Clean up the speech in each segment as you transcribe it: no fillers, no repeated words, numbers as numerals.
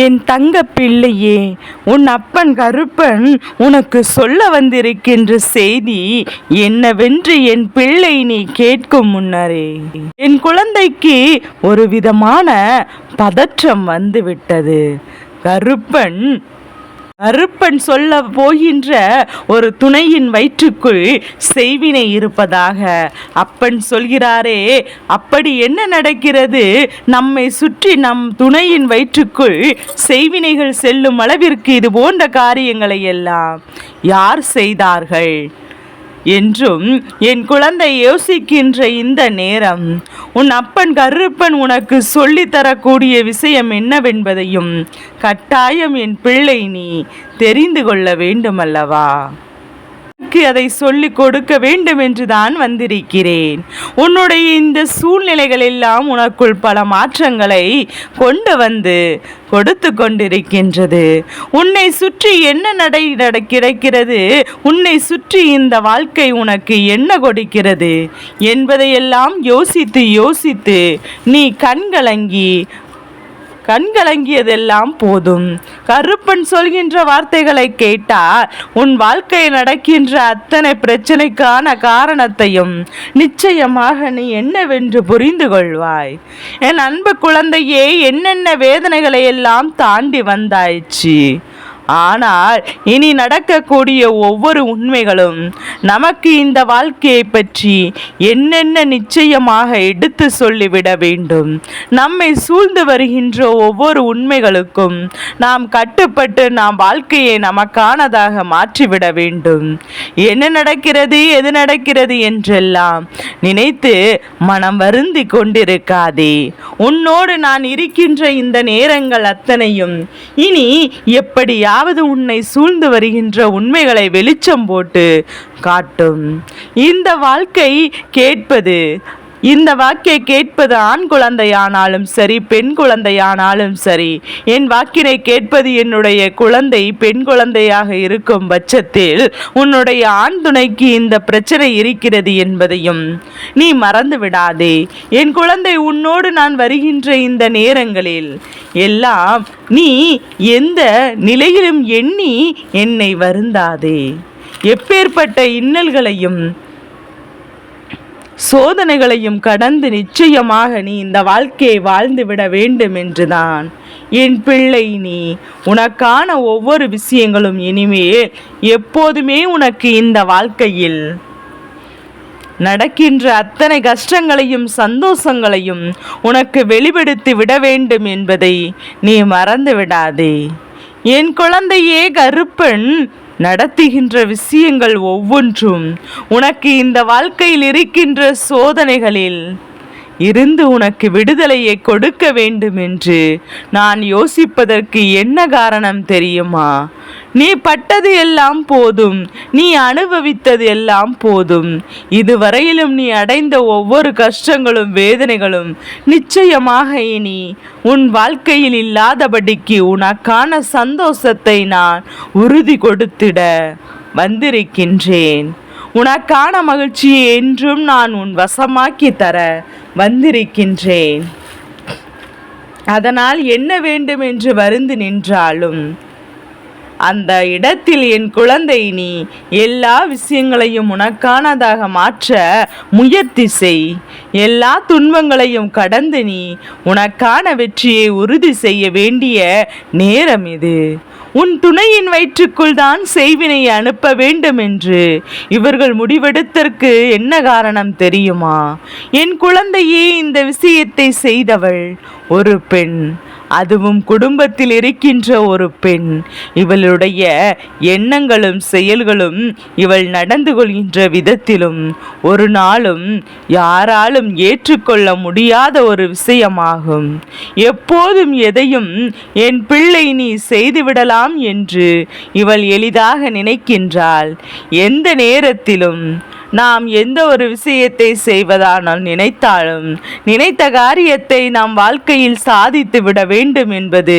என் தங்க பிள்ளையே, உன் அப்பன் கருப்பன் உனக்கு சொல்ல வந்திருக்கின்ற செய்தி என்னவென்று என் பிள்ளை நீ கேட்கும் முன்னரே என் குழந்தைக்கு ஒரு விதமான பதற்றம் வந்துவிட்டது. கருப்பன் சொல்ல போகின்ற ஒரு துணையின் வயிற்றுக்குள் செய்வினை இருப்பதாக அப்பன் சொல்கிறாரே, அப்படி என்ன நடக்கிறது? நம்மை சுற்றி நம் துணையின் வயிற்றுக்குள் செய்வினைகள் செல்லும் அளவிற்கு இது போன்ற காரியங்களை எல்லாம் யார் செய்தார்கள் என்றும் என் குழந்தை யோசிக்கின்ற இந்த நேரம் உன் அப்பன் கருப்பன் உனக்கு சொல்லித்தரக்கூடிய விஷயம் என்னவென்பதையும் கட்டாயம் என் பிள்ளை நீ தெரிந்து கொள்ள வேண்டுமல்லவா? அதை சொல்லிக் கொடுக்க வேண்டும் என்றுதான் வந்திருக்கிறேன். உன்னுடைய இந்த சூழ்நிலைகள் எல்லாம் உனக்குள் பல மாற்றங்களை கொண்டு வந்து கொடுத்து கொண்டிருக்கின்றது. உன்னை சுற்றி என்ன கிடைக்கிறது, உன்னை சுற்றி இந்த வாழ்க்கை உனக்கு என்ன கொடுக்கிறது என்பதையெல்லாம் யோசித்து நீ கண்கலங்கியதெல்லாம் போதும். கருப்பன் சொல்கின்ற வார்த்தைகளை கேட்டால் உன் வாழ்க்கையில் நடக்கின்ற அத்தனை பிரச்சனைக்கான காரணத்தையும் நிச்சயமாக நீ என்னவென்று புரிந்து கொள்வாய். என் அன்பு குழந்தையே, என்னென்ன வேதனைகளை எல்லாம் தாண்டி வந்தாயிற்று. ஆனால் இனி நடக்கக்கூடிய ஒவ்வொரு உண்மைகளும் நமக்கு இந்த வாழ்க்கையை பற்றி என்னென்ன நிச்சயமாக எடுத்து சொல்லிவிட வேண்டும். நம்மை சூழ்ந்து வருகின்ற ஒவ்வொரு உண்மைகளுக்கும் நாம் கட்டுப்பட்டு நாம் வாழ்க்கையை நமக்கானதாக மாற்றிவிட வேண்டும். என்ன நடக்கிறது, எது நடக்கிறது என்றெல்லாம் நினைத்து மனம் வருந்தி கொண்டிருக்காதே. உன்னோடு நான் இருக்கின்ற இந்த நேரங்கள் அத்தனையும் இனி எப்படியாவது உன்னை சூழ்ந்து வருகின்ற உண்மைகளை வெளிச்சம் போட்டு காட்டும். இந்த வாக்கை கேட்பது ஆண் குழந்தையானாலும் சரி, பெண் குழந்தையானாலும் சரி, என் வாக்கினை கேட்பது என்னுடைய குழந்தை பெண் குழந்தையாக இருக்கும் பட்சத்தில் உன்னுடைய ஆண் துணைக்கு இந்த பிரச்சனை இருக்கிறது என்பதையும் நீ மறந்து விடாதே. என் குழந்தை, உன்னோடு நான் வருகின்ற இந்த நேரங்களில் எல்லாம் நீ எந்த நிலையிலும் எண்ணி என்னை வருந்தாதே. எப்பேற்பட்ட இன்னல்களையும் சோதனைகளையும் கடந்து நிச்சயமாக நீ இந்த வாழ்க்கையை வாழ்ந்துவிட வேண்டும் என்றுதான் என் பிள்ளை நீ உனக்கான ஒவ்வொரு விஷயங்களும் இனிமேல் எப்போதுமே உனக்கு இந்த வாழ்க்கையில் நடக்கின்ற அத்தனை கஷ்டங்களையும் சந்தோஷங்களையும் உனக்கு வெளிப்படுத்தி விட வேண்டும் என்பதை நீ மறந்து விடாதே. என் குழந்தையே, கருப்பன் நடத்துகின்ற விஷயங்கள் ஒவ்வொன்றும் உனக்கு இந்த வாழ்க்கையில் இருக்கின்ற சோதனைகளில் இருந்து உனக்கு விடுதலையை கொடுக்க வேண்டும் என்று நான் யோசிப்பதற்கு என்ன காரணம் தெரியுமா? நீ பட்டது எல்லாம் போதும், நீ அனுபவித்தது எல்லாம் போதும். இதுவரையிலும் நீ அடைந்த ஒவ்வொரு கஷ்டங்களும் வேதனைகளும் நிச்சயமாக இனி உன் வாழ்க்கையில் இல்லாதபடிக்கு உனக்கான சந்தோஷத்தை நான் உறுதி கொடுத்திட வந்திருக்கின்றேன். உனக்கான மகிழ்ச்சியை என்றும் நான் உன் வசமாக்கி தர வந்திருக்கின்றேன். அதனால் என்ன வேண்டும் என்று வருந்து நின்றாலும் அந்த இடத்தில் என் குழந்தை நீ எல்லா விஷயங்களையும் உனக்கானதாக மாற்ற முயற்சி செய். எல்லா துன்பங்களையும் கடந்து நீ உனக்கான வெற்றியை உறுதி செய்ய வேண்டிய நேரம் இது. உன் துணையின் வயிற்றுக்குள் தான் செய்வினையை அனுப்ப வேண்டும் என்று இவர்கள் முடிவெடுத்தற்கு என்ன காரணம் தெரியுமா? என் குழந்தையே, இந்த விஷயத்தை செய்தவள் ஒரு பெண், அதுவும் குடும்பத்தில் இருக்கின்ற ஒரு பெண். இவளுடைய எண்ணங்களும் செயல்களும் இவள் நடந்து கொள்கின்ற விதத்திலும் ஒரு நாளும் யாராலும் ஏற்றுக்கொள்ள முடியாத ஒரு விஷயமாகும். எப்போதும் எதையும் என் பிள்ளை நீ செய்துவிடலாம் என்று இவள் எளிதாக நினைக்கின்றாள். எந்த நேரத்திலும் நாம் எந்த ஒரு விஷயத்தை செய்வதானால் நினைத்தாலும் நினைத்த காரியத்தை நாம் வாழ்க்கையில் சாதித்து விட வேண்டும் என்பது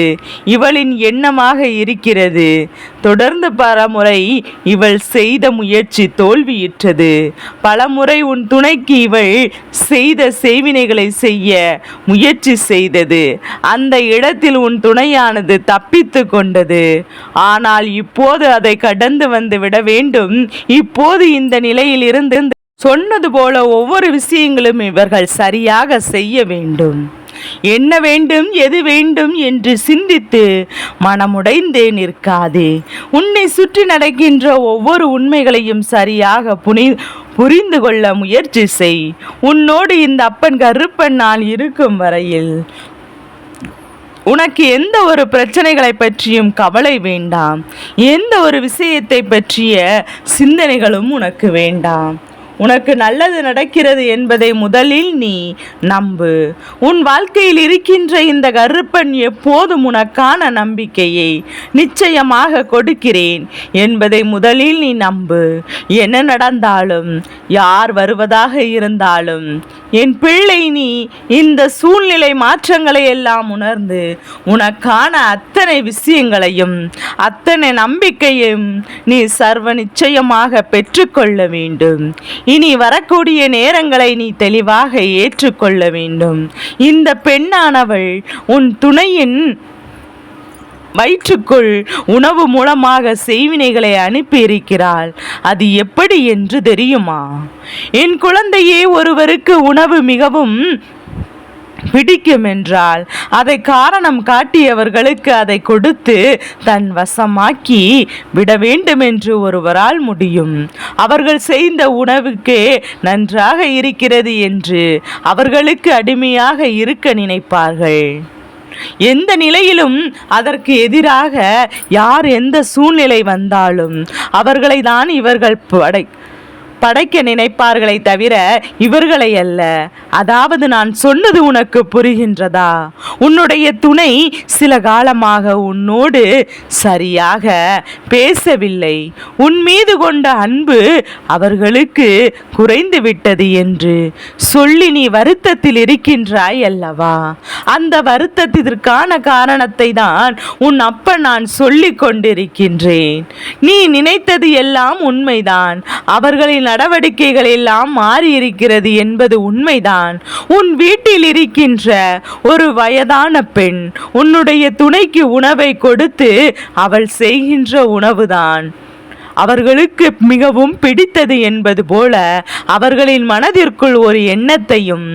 இவளின் எண்ணமாக இருக்கிறது. தொடர்ந்து பலமுறை இவள் செய்த முயற்சி தோல்வியுற்றது. பலமுறை உன் துணைக்கு இவள் செய்த செய்வினைகளை செய்ய முயற்சி செய்தது. அந்த இடத்தில் உன் துணையானது தப்பித்து கொண்டது. ஆனால் இப்போது அதை கடந்து வந்து விட வேண்டும். இப்போது இந்த நிலையில் இருந்து சொன்னது போல ஒவ்வொரு விஷயங்களும் இவர்கள் சரியாக செய்ய வேண்டும். என்ன வேண்டும் எது வேண்டும் என்று சிந்தித்து மனமுடைந்தே நிற்காதே. உன்னை சுற்றி நடக்கின்ற ஒவ்வொரு உண்மைகளையும் சரியாக புரிந்து கொள்ள முயற்சி செய். உன்னோடு இந்த அப்பன் கருப்பன் நான் இருக்கும் வரையில் உனக்கு எந்த ஒரு பிரச்சனைகளை பற்றியும் கவலை வேண்டாம். எந்த ஒரு விஷயத்தை பற்றிய சிந்தனைகளும் உனக்கு வேண்டாம். உனக்கு நல்லது நடக்கிறது என்பதை முதலில் நீ நம்பு. உன் வாழ்க்கையில் இருக்கின்ற இந்த கருப்பன் எப்போதும் உனக்கான நம்பிக்கையை நிச்சயமாக கொடுக்கிறேன் என்பதை முதலில் நீ நம்பு. என்ன நடந்தாலும் யார் வருவதாக இருந்தாலும் என் பிள்ளை, நீ இந்த சூழ்நிலை மாற்றங்களை எல்லாம் உணர்ந்து உனக்கான அத்தனை விஷயங்களையும் அத்தனை நம்பிக்கையும் நீ சர்வ நிச்சயமாக பெற்றுக்கொள்ள வேண்டும். இனி வரக்கூடிய நேரங்களை நீ தெளிவாக ஏற்றுக்கொள்ள வேண்டும். இந்த பெண்ணானவள் உன் துணையின் வயிற்றுக்குள் உணவு மூலமாக செய்வினைகளை அனுப்பியிருக்கிறாள். அது எப்படி என்று தெரியுமா? என் குழந்தையே, ஒருவருக்கு உணவு மிகவும் பிடிக்கும் என்றால் அதை காரணம் காட்டியவர்களுக்கு அதை கொடுத்து தன் வசமாக்கி விட வேண்டும் என்று ஒருவரால் முடியும். அவர்கள் செய்த உணவுக்கே நன்றாக இருக்கிறது என்று அவர்களுக்கு அடிமையாக இருக்க நினைப்பார்கள். எந்த நிலையிலும் அதற்கு எதிராக யார் எந்த சூழ்நிலை வந்தாலும் அவர்களை தான் இவர்கள் படைக்க நினைப்பார்களை தவிர இவர்களை அல்ல. அதாவது நான் சொன்னது உனக்கு புரிகின்றதா? உன்னுடைய துணை சில காலமாக உன்னோடு சரியாக பேசவில்லை. உன் மீது கொண்ட அன்பு அவர்களுக்கு குறைந்து விட்டது என்று சொல்லி நீ வருத்தத்தில் இருக்கின்றாய் அல்லவா? அந்த வருத்தத்திற்கான காரணத்தை தான் உன் அப்பன் நான் சொல்லிக் கொண்டிருக்கின்றேன். நீ நினைத்தது எல்லாம் உண்மைதான். அவர்களின் நடவடிக்கைகள் எல்லாம் மாறி இருக்கிறது என்பது உண்மைதான். உன் வீட்டில் இருக்கின்ற ஒரு வயதான பெண் உன்னுடைய துணைக்கு உணவை கொடுத்து அவள் செய்கின்ற உணவுதான் அவர்களுக்கு மிகவும் பிடித்தது என்பது போல அவர்களின் மனதிற்குள் ஒரு எண்ணத்தையும்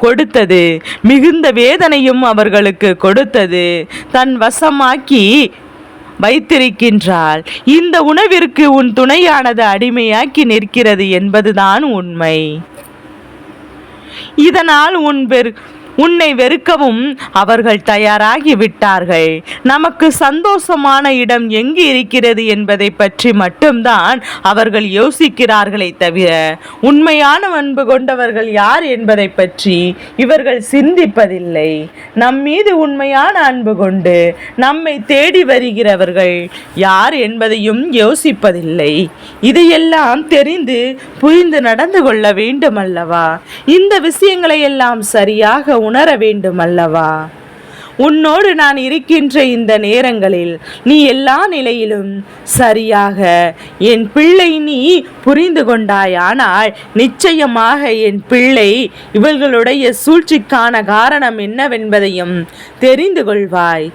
கொடுத்தது. மிகுந்த வேதனையும் அவர்களுக்கு கொடுத்தது. தன் வசமாக்கி வைத்திருக்கின்றாள். இந்த உணவிற்கு உன் துணையானது அடிமையாக்கி நிற்கிறது என்பதுதான் உண்மை. இதனால் உன்னை வெறுக்கவும் அவர்கள் தயாராகி விட்டார்கள். நமக்கு சந்தோஷமான இடம் எங்கு இருக்கிறது என்பதை பற்றி மட்டும்தான் அவர்கள் யோசிக்கிறார்களே தவிர உண்மையான அன்பு கொண்டவர்கள் யார் என்பதை பற்றி இவர்கள் சிந்திப்பதில்லை. நம் மீது உண்மையான அன்பு கொண்டு நம்மை தேடி வருகிறவர்கள் யார் என்பதையும் யோசிப்பதில்லை. இதையெல்லாம் தெரிந்து புரிந்து நடந்து கொள்ள வேண்டும் அல்லவா? இந்த விஷயங்களை எல்லாம் சரியாக உணர வேண்டும் அல்லவா? உன்னோடு நான் இருக்கின்ற இந்த நேரங்களில் நீ எல்லா நிலையிலும் சரியாக என் பிள்ளை நீ புரிந்து கொண்டாயானால் நிச்சயமாக என் பிள்ளை இவர்களுடைய சூழ்ச்சிக்கான காரணம் என்னவென்பதையும் தெரிந்து கொள்வாய்.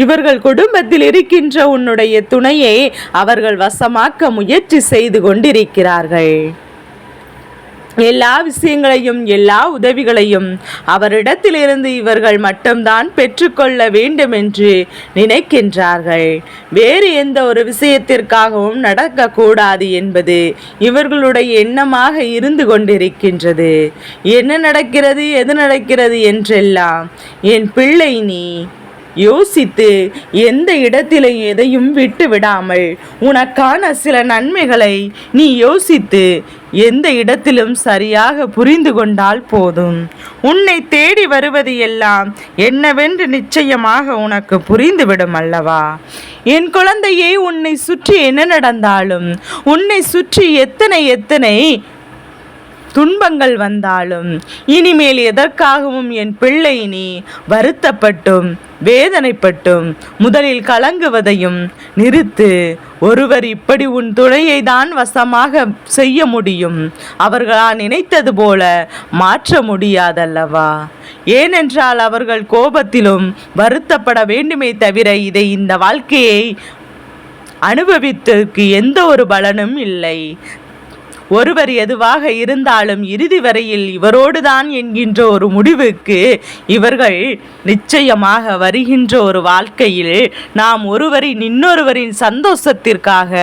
இவர்கள் குடும்பத்தில் இருக்கின்ற உன்னுடைய துணையை அவர்கள் வசமாக்க முயற்சி செய்து கொண்டிருக்கிறார்கள். எல்லா விஷயங்களையும் எல்லா உதவிகளையும் அவரிடத்திலிருந்து இவர்கள் மட்டும்தான் பெற்றுக்கொள்ள வேண்டும் என்று நினைக்கின்றார்கள். வேறு எந்த ஒரு விஷயத்திற்காகவும் நடக்கக்கூடாது என்பது இவர்களுடைய எண்ணமாக இருந்து கொண்டிருக்கின்றது. என்ன நடக்கிறது எது நடக்கிறது என்றெல்லாம் என் பிள்ளை நீ யோசித்து எந்த இடத்திலும் எதையும் விட்டு விடாமல் உனக்கான சில நன்மைகளை நீ யோசித்து எந்த இடத்திலும் சரியாக புரிந்து கொண்டால் போதும். உன்னை தேடி வருவது எல்லாம் என்னவென்று நிச்சயமாக உனக்கு புரிந்துவிடும் அல்லவா? என் குழந்தையே, உன்னை சுற்றி என்ன நடந்தாலும் உன்னை சுற்றி எத்தனை துன்பங்கள் வந்தாலும் இனிமேல் எதற்காகவும் என் பிள்ளை நீ வருத்தப்பட்டும் வேதனைப்பட்டும் முதலில் கலங்குவதையும் நிறுத்து. ஒருவர் இப்படி உன் துணையை தான் வசமாக செய்ய முடியும். அவர்களால் நினைத்தது போல மாற்ற முடியாதல்லவா? ஏனென்றால் அவர்கள் கோபத்திலும் வருத்தப்பட வேண்டுமே தவிர இந்த வாழ்க்கையை அனுபவித்ததற்கு எந்த ஒரு பலனும் இல்லை. ஒருவர் எதுவாக இருந்தாலும் இறுதி வரையில் இவரோடுதான் என்கின்ற ஒரு முடிவுக்கு இவர்கள் நிச்சயமாக வருகின்ற ஒரு வாழ்க்கையில் நாம் இன்னொருவரின் சந்தோஷத்திற்காக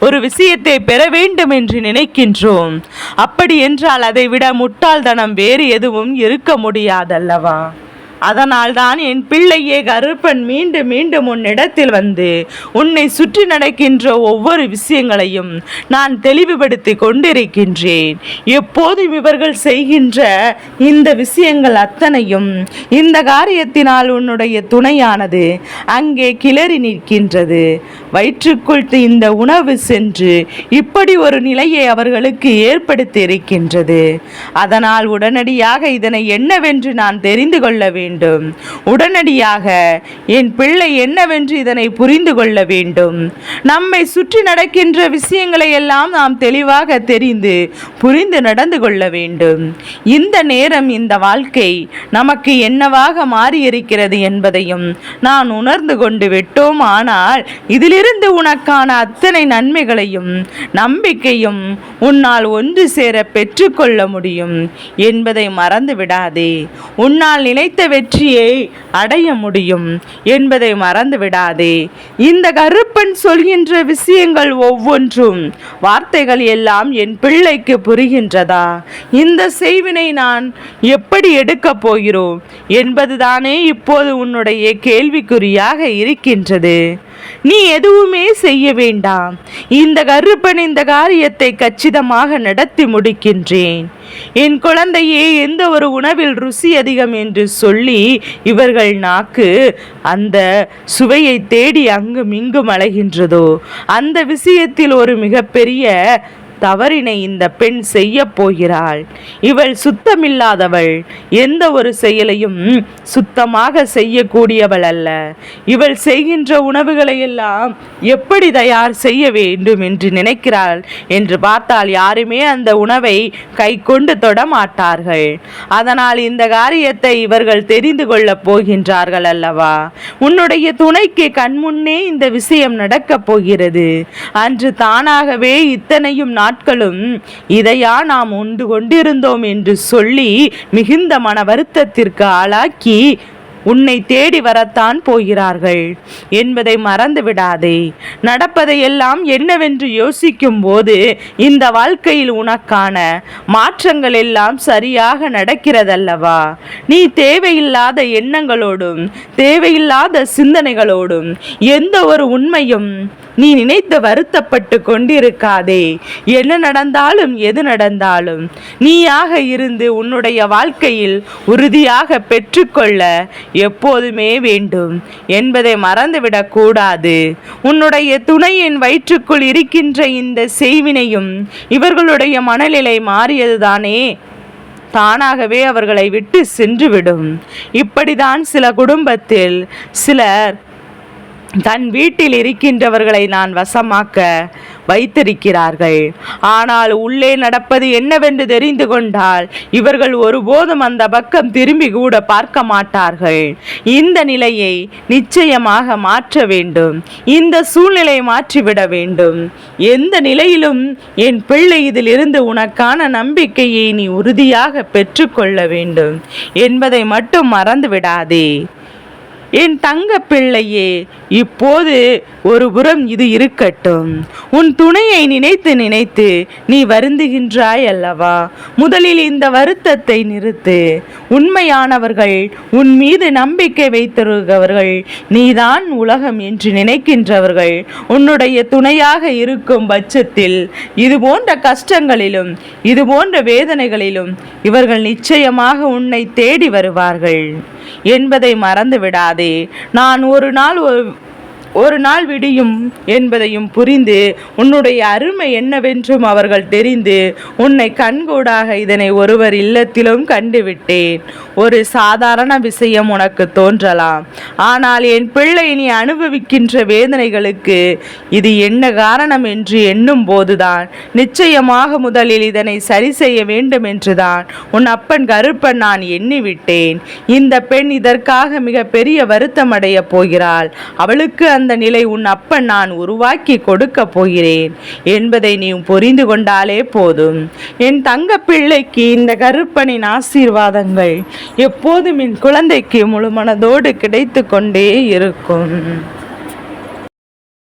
ஒரு விஷயத்தை பெற வேண்டும் என்று நினைக்கின்றோம். அப்படி என்றால் அதை விட முட்டாள்தனம் வேறு எதுவும் இருக்க முடியாதல்லவா? அதனால்தான் என் பிள்ளையே கருப்பன் மீண்டும் மீண்டும் உன்னிடத்தில் வந்து உன்னை சுற்றி நடக்கின்ற ஒவ்வொரு விஷயங்களையும் நான் தெளிவுபடுத்தி கொண்டிருக்கின்றேன். எப்போதும் இவர்கள் செய்கின்ற இந்த விஷயங்கள் அத்தனையும் இந்த காரியத்தினால் உன்னுடைய துணையானது அங்கே கிளறி நிற்கின்றது. வயிற்றுக்குள் இந்த உணவு சென்று இப்படி ஒரு நிலையை அவர்களுக்கு ஏற்படுத்தி இருக்கின்றது. அதனால் உடனடியாக இதனை என்னவென்று நான் தெரிந்து கொள்ள வேண்டும். உடனடியாக என் பிள்ளை என்னவென்று இதனை புரிந்து கொள்ள வேண்டும். நம்மை சுற்றி நடக்கின்ற விஷயங்களை எல்லாம் நாம் தெளிவாக தெரிந்து புரிந்து நடந்து கொள்ள வேண்டும். இந்த நேரம் இந்த வாழ்க்கை நமக்கு என்னவாக மாறியிருக்கிறது என்பதையும் நான் உணர்ந்து கொண்டு விட்டோம். ஆனால் இதிலிருந்து உனக்கான அத்தனை நன்மைகளையும் நம்பிக்கையும் உன்னால் ஒன்று சேர பெற்றுக்கொள்ள முடியும் என்பதை மறந்து விடாதே. உன்னால் நினைத்த வெற்றியை அடைய முடியும் என்பதை மறந்து விடாதே. இந்த கருப்பன் சொல்கின்ற விஷயங்கள் ஒவ்வொன்றும் வார்த்தைகள் எல்லாம் என் பிள்ளைக்கு புரிகின்றதா? இந்த செய்வினை நான் எப்படி எடுக்கப் போகிறோம் என்பதுதானே இப்போது உன்னுடைய கேள்விக்குறியாக இருக்கின்றது. நீ எதுவுமே செய்ய வேண்டாம். இந்த கருப்பன் இந்த காரியத்தை கச்சிதமாக நடத்தி முடிக்கின்றேன். என் குழந்தையே, எந்த ஒரு உணவில் ருசி அதிகம் என்று சொல்லி இவர்கள் நாக்கு அந்த சுவையை தேடி அங்கும் இங்கும் அலைகின்றதோ அந்த விஷயத்தில் ஒரு மிகப்பெரிய தவறினை இந்த பெண் செய்ய போகிறாள். இவள் சுத்தமில்லாதவள். எந்த ஒரு செயலையும் சுத்தமாக செய்யக்கூடியவள் அல்ல. இவள் செய்கின்ற உணவுகளை எல்லாம் எப்படி தயார் செய்ய வேண்டும் என்று நினைக்கிறாள் என்று பார்த்தால் யாருமே அந்த உணவை கை கொண்டு தொடமாட்டார்கள். அதனால் இந்த காரியத்தை இவர்கள் தெரிந்து கொள்ளப் போகின்றார்கள் அல்லவா? உன்னுடைய துணைக்கு கண்முன்னே இந்த விஷயம் நடக்கப் போகிறது. அன்று தானாகவே இத்தனையும் நாட்களும் இதையா நாம் உண்டு கொண்டிருந்தோம் என்று சொல்லி மிகுந்த மன வருத்தத்திற்கு ஆளாக்கி உன்னை தேடி வரத்தான் போகிறார்கள் என்பதை மறந்து விடாதே. நடப்பதையெல்லாம் என்னவென்று யோசிக்கும் போது இந்த வாழ்க்கையில் உனக்கான மாற்றங்கள் எல்லாம் சரியாக நடக்கிறதல்லவா? நீ தேவையில்லாத எண்ணங்களோடும் தேவையில்லாத சிந்தனைகளோடும் எந்த ஒரு உண்மையும் நீ நினைத்து வருத்தப்பட்டு கொண்டிருக்காதே. என்ன நடந்தாலும் எது நடந்தாலும் நீயாக இருந்து உன்னுடைய வாழ்க்கையில் உறுதியாக பெற்றுக்கொள்ள எப்போதுமே வேண்டும் என்பதை மறந்துவிடக் கூடாது. உன்னுடைய துணையின் வயிற்றுக்குள் இருக்கின்ற இந்த செய்வினையும் இவர்களுடைய மனநிலை மாறியதுதானே தானாகவே அவர்களை விட்டு சென்றுவிடும். இப்படிதான் சில குடும்பத்தில் சிலர் தன் வீட்டில் இருக்கின்றவர்களை நான் வசமாக்க வைத்திருக்கிறார்கள். ஆனால் உள்ளே நடப்பது என்னவென்று தெரிந்து கொண்டால் இவர்கள் ஒருபோதும் அந்த பக்கம் திரும்பி கூட பார்க்க மாட்டார்கள். இந்த நிலையை நிச்சயமாக மாற்ற வேண்டும். இந்த சூழ்நிலை மாற்றிவிட வேண்டும். எந்த நிலையிலும் என் பிள்ளை இதிலிருந்து உனக்கான நம்பிக்கையை நீ உறுதியாக பெற்றுக்கொள்ள வேண்டும் என்பதை மட்டும் மறந்து விடாதே. என் தங்க பிள்ளையே, இப்போது ஒரு புறம் இது இருக்கட்டும். உன் துணையை நினைத்து நினைத்து நீ வருந்துகின்றாய் அல்லவா? முதலில் இந்த வருத்தத்தை நிறுத்து. உண்மையானவர்கள், உன் மீது நம்பிக்கை வைத்திருக்கிறவர்கள், நீதான் உலகம் என்று நினைக்கின்றவர்கள் உன்னுடைய துணையாக இருக்கும் பட்சத்தில் இது போன்ற கஷ்டங்களிலும் இது போன்ற வேதனைகளிலும் இவர்கள் நிச்சயமாக உன்னை தேடி வருவார்கள் என்பதை மறந்து விடாதே. நான் ஒரு நாள் ஒரு நாள் விடியும் என்பதையும் புரிந்து உன்னுடைய அருமை என்னவென்றும் அவர்கள் தெரிந்து உன்னை கண்கூடாக இதனை ஒருவர் இல்லத்திலும் கண்டுவிட்டேன். ஒரு சாதாரண விஷயம் உனக்கு தோன்றலாம், ஆனால் என் பிள்ளை நீ அனுபவிக்கின்ற வேதனைகளுக்கு இது என்ன காரணம் என்று எண்ணும் போதுதான் நிச்சயமாக முதலில் இதனை சரி செய்ய வேண்டும் என்றுதான் உன் அப்பன் கருப்பன் நான் எண்ணிவிட்டேன். இந்த பெண் இதற்காக மிக பெரிய வருத்தம் அடைய போகிறாள். அவளுக்கு அந்த நிலை உன் அப்பன் நான் உருவாக்கி கொடுக்க போகிறேன் என்பதை நீ புரிந்து கொண்டாலே போதும். என் தங்க பிள்ளைக்கு இந்த கருப்பனின் ஆசீர்வாதங்கள் எப்போதும் என் குழந்தைக்கு முழு மனதோடு கிடைத்து கொண்டே இருக்கும்.